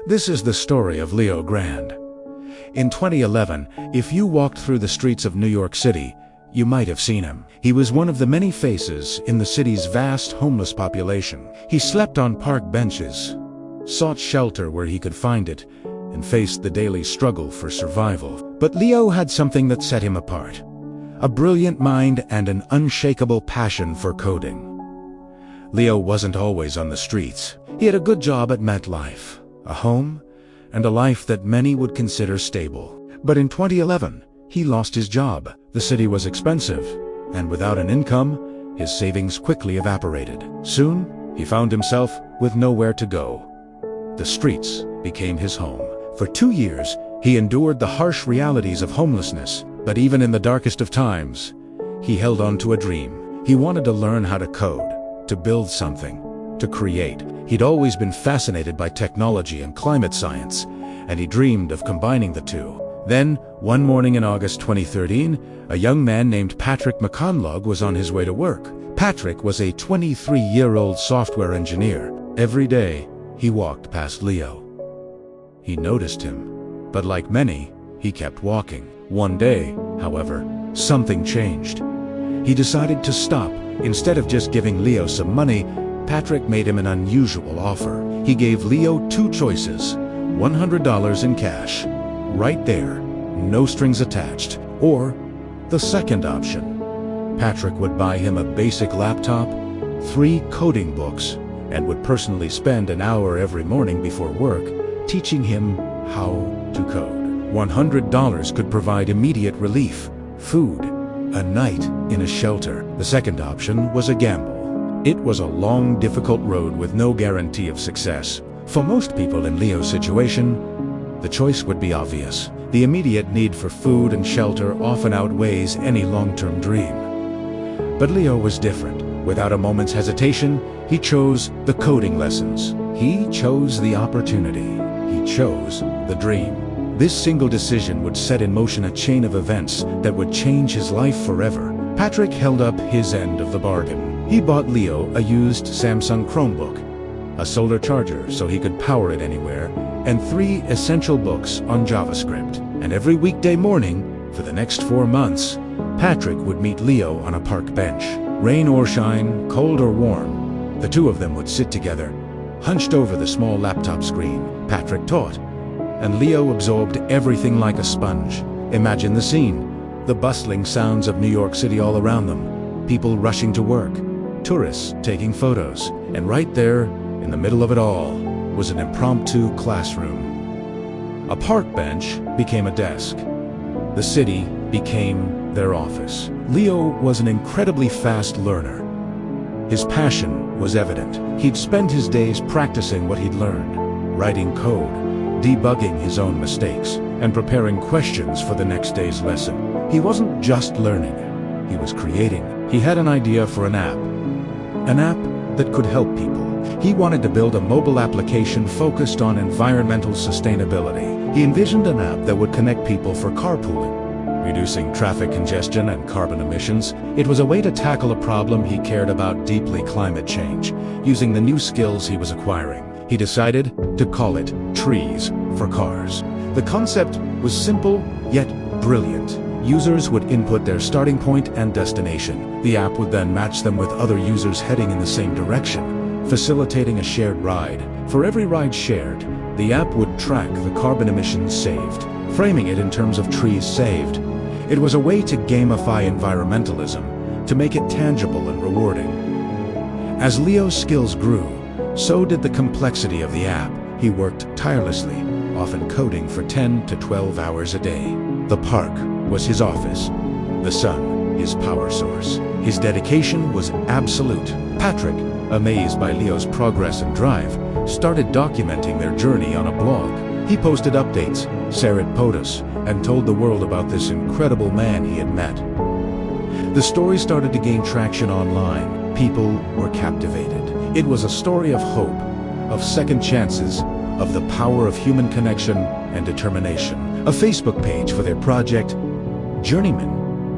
This is the story of Leo Grand. In 2011, if you walked through the streets of New York City, you might have seen him. He was one of the many faces in the city's vast homeless population. He slept on park benches, sought shelter where he could find it, and faced the daily struggle for survival. But Leo had something that set him apart: a brilliant mind and an unshakable passion for coding. Leo wasn't always on the streets. He had a good job at MetLife, a home, and a life that many would consider stable. But in 2011, he lost his job. The city was expensive, and without an income, his savings quickly evaporated. Soon, he found himself with nowhere to go. The streets became his home. For 2 years, he endured the harsh realities of homelessness, but even in the darkest of times, he held on to a dream. He wanted to learn how to code, to build something, to create. He'd always been fascinated by technology and climate science, and he dreamed of combining the two. Then, one morning in August 2013, a young man named Patrick McConlog was on his way to work. Patrick was a 23-year-old software engineer. Every day, he walked past Leo. He noticed him, but like many, he kept walking. One day, however, something changed. He decided to stop. Instead of just giving Leo some money, Patrick made him an unusual offer. He gave Leo two choices: $100 in cash, right there, no strings attached, or the second option. Patrick would buy him a basic laptop, 3 coding books, and would personally spend an hour every morning before work teaching him how to code. $100 could provide immediate relief, food, a night in a shelter. The second option was a gamble. It was a long, difficult road with no guarantee of success. For most people in Leo's situation, the choice would be obvious. The immediate need for food and shelter often outweighs any long-term dream. But Leo was different. Without a moment's hesitation, he chose the coding lessons. He chose the opportunity. He chose the dream. This single decision would set in motion a chain of events that would change his life forever. Patrick held up his end of the bargain. He bought Leo a used Samsung Chromebook, a solar charger so he could power it anywhere, and 3 essential books on JavaScript. And every weekday morning, for the next 4 months, Patrick would meet Leo on a park bench. Rain or shine, cold or warm, the two of them would sit together, hunched over the small laptop screen. Patrick taught, and Leo absorbed everything like a sponge. Imagine the scene: the bustling sounds of New York City all around them, people rushing to work, tourists taking photos, and right there, in the middle of it all, was an impromptu classroom. A park bench became a desk. The city became their office. Leo was an incredibly fast learner. His passion was evident. He'd spend his days practicing what he'd learned, writing code, debugging his own mistakes, and preparing questions for the next day's lesson. He wasn't just learning, he was creating. He had an idea for an app that could help people. He wanted to build a mobile application focused on environmental sustainability. He envisioned an app that would connect people for carpooling, reducing traffic congestion and carbon emissions. It was a way to tackle a problem he cared about deeply: climate change, using the new skills he was acquiring. He decided to call it Trees for Cars. The concept was simple, yet brilliant. Users would input their starting point and destination. The app would then match them with other users heading in the same direction, facilitating a shared ride. For every ride shared, the app would track the carbon emissions saved, framing it in terms of trees saved. It was a way to gamify environmentalism, to make it tangible and rewarding. As Leo's skills grew, so did the complexity of the app. He worked tirelessly, often coding for 10 to 12 hours a day. The park was his office, the sun his power source. His dedication was absolute. Patrick, amazed by Leo's progress and drive, started documenting their journey on a blog. He posted updates, shared POTUS, and told the world about this incredible man he had met. The story started to gain traction online. People were captivated. It was a story of hope, of second chances, of the power of human connection and determination. A Facebook page for their project, Journeyman,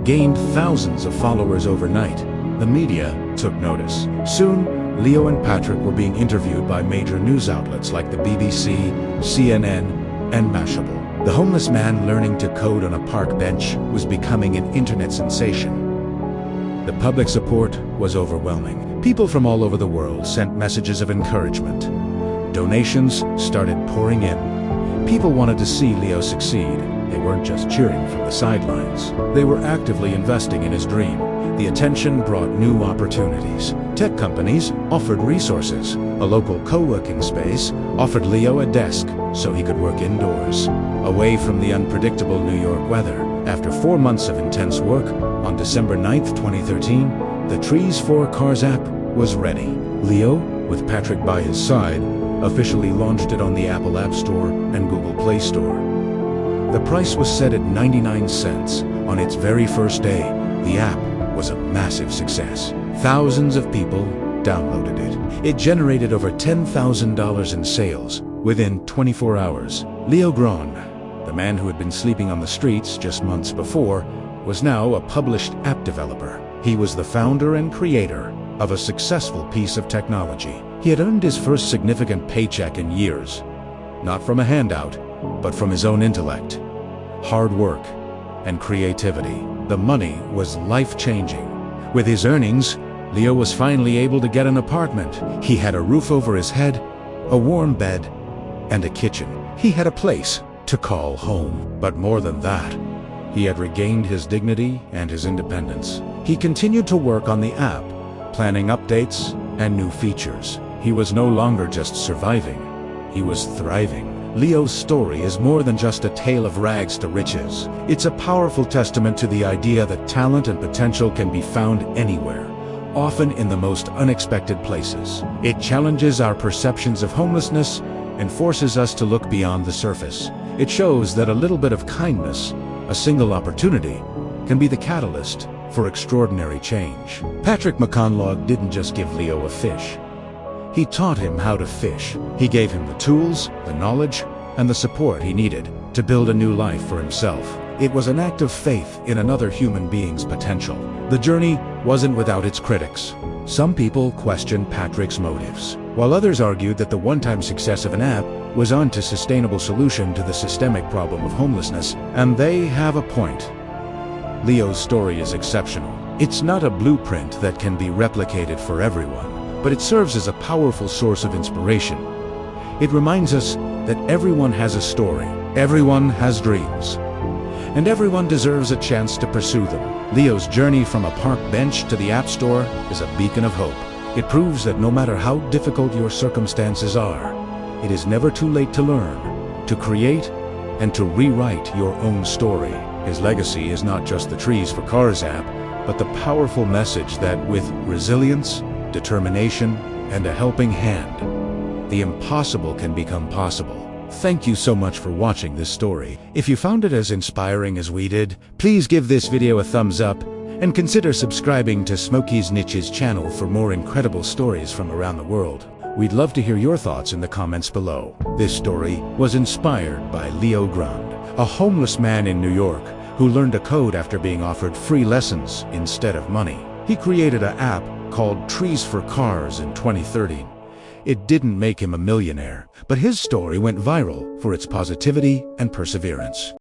gained thousands of followers overnight. The media took notice. Soon, Leo and Patrick were being interviewed by major news outlets like the BBC, CNN, and Mashable. The homeless man learning to code on a park bench was becoming an internet sensation. The public support was overwhelming. People from all over the world sent messages of encouragement. Donations started pouring in. People wanted to see Leo succeed. They weren't just cheering from the sidelines. They were actively investing in his dream. The attention brought new opportunities. Tech companies offered resources. A local co-working space offered Leo a desk so he could work indoors, away from the unpredictable New York weather. After 4 months of intense work, on December 9th, 2013, the Trees for Cars app was ready. Leo, with Patrick by his side, officially launched it on the Apple App Store and Google Play Store. The price was set at 99 cents. On its very first day, the app was a massive success. Thousands of people downloaded it. It generated over $10,000 in sales within 24 hours. Leo Grande, the man who had been sleeping on the streets just months before, was now a published app developer. He was the founder and creator of a successful piece of technology. He had earned his first significant paycheck in years, not from a handout, but from his own intellect, hard work, and creativity. The money was life-changing. With his earnings, Leo was finally able to get an apartment. He had a roof over his head, a warm bed, and a kitchen. He had a place to call home. But more than that, he had regained his dignity and his independence. He continued to work on the app, planning updates and new features. He was no longer just surviving, he was thriving. Leo's story is more than just a tale of rags to riches. It's a powerful testament to the idea that talent and potential can be found anywhere, often in the most unexpected places. It challenges our perceptions of homelessness and forces us to look beyond the surface. It shows that a little bit of kindness, a single opportunity, can be the catalyst for extraordinary change. Patrick McConlogue didn't just give Leo a fish. He taught him how to fish. He gave him the tools, the knowledge, and the support he needed to build a new life for himself. It was an act of faith in another human being's potential. The journey wasn't without its critics. Some people questioned Patrick's motives, while others argued that the one-time success of an app was an unsustainable solution to the systemic problem of homelessness, and they have a point. Leo's story is exceptional. It's not a blueprint that can be replicated for everyone, but it serves as a powerful source of inspiration. It reminds us that everyone has a story, everyone has dreams, and everyone deserves a chance to pursue them. Leo's journey from a park bench to the App Store is a beacon of hope. It proves that no matter how difficult your circumstances are, it is never too late to learn, to create, and to rewrite your own story. His legacy is not just the Trees for Cars app, but the powerful message that with resilience, determination, and a helping hand, the impossible can become possible. Thank you so much for watching this story. If you found it as inspiring as we did, please give this video a thumbs up and consider subscribing to Smokey's Niches channel for more incredible stories from around the world. We'd love to hear your thoughts in the comments below. This story was inspired by Leo Grande, a homeless man in New York who learned to code after being offered free lessons instead of money. He created an app called Trees for Cars in 2013. It didn't make him a millionaire, but his story went viral for its positivity and perseverance.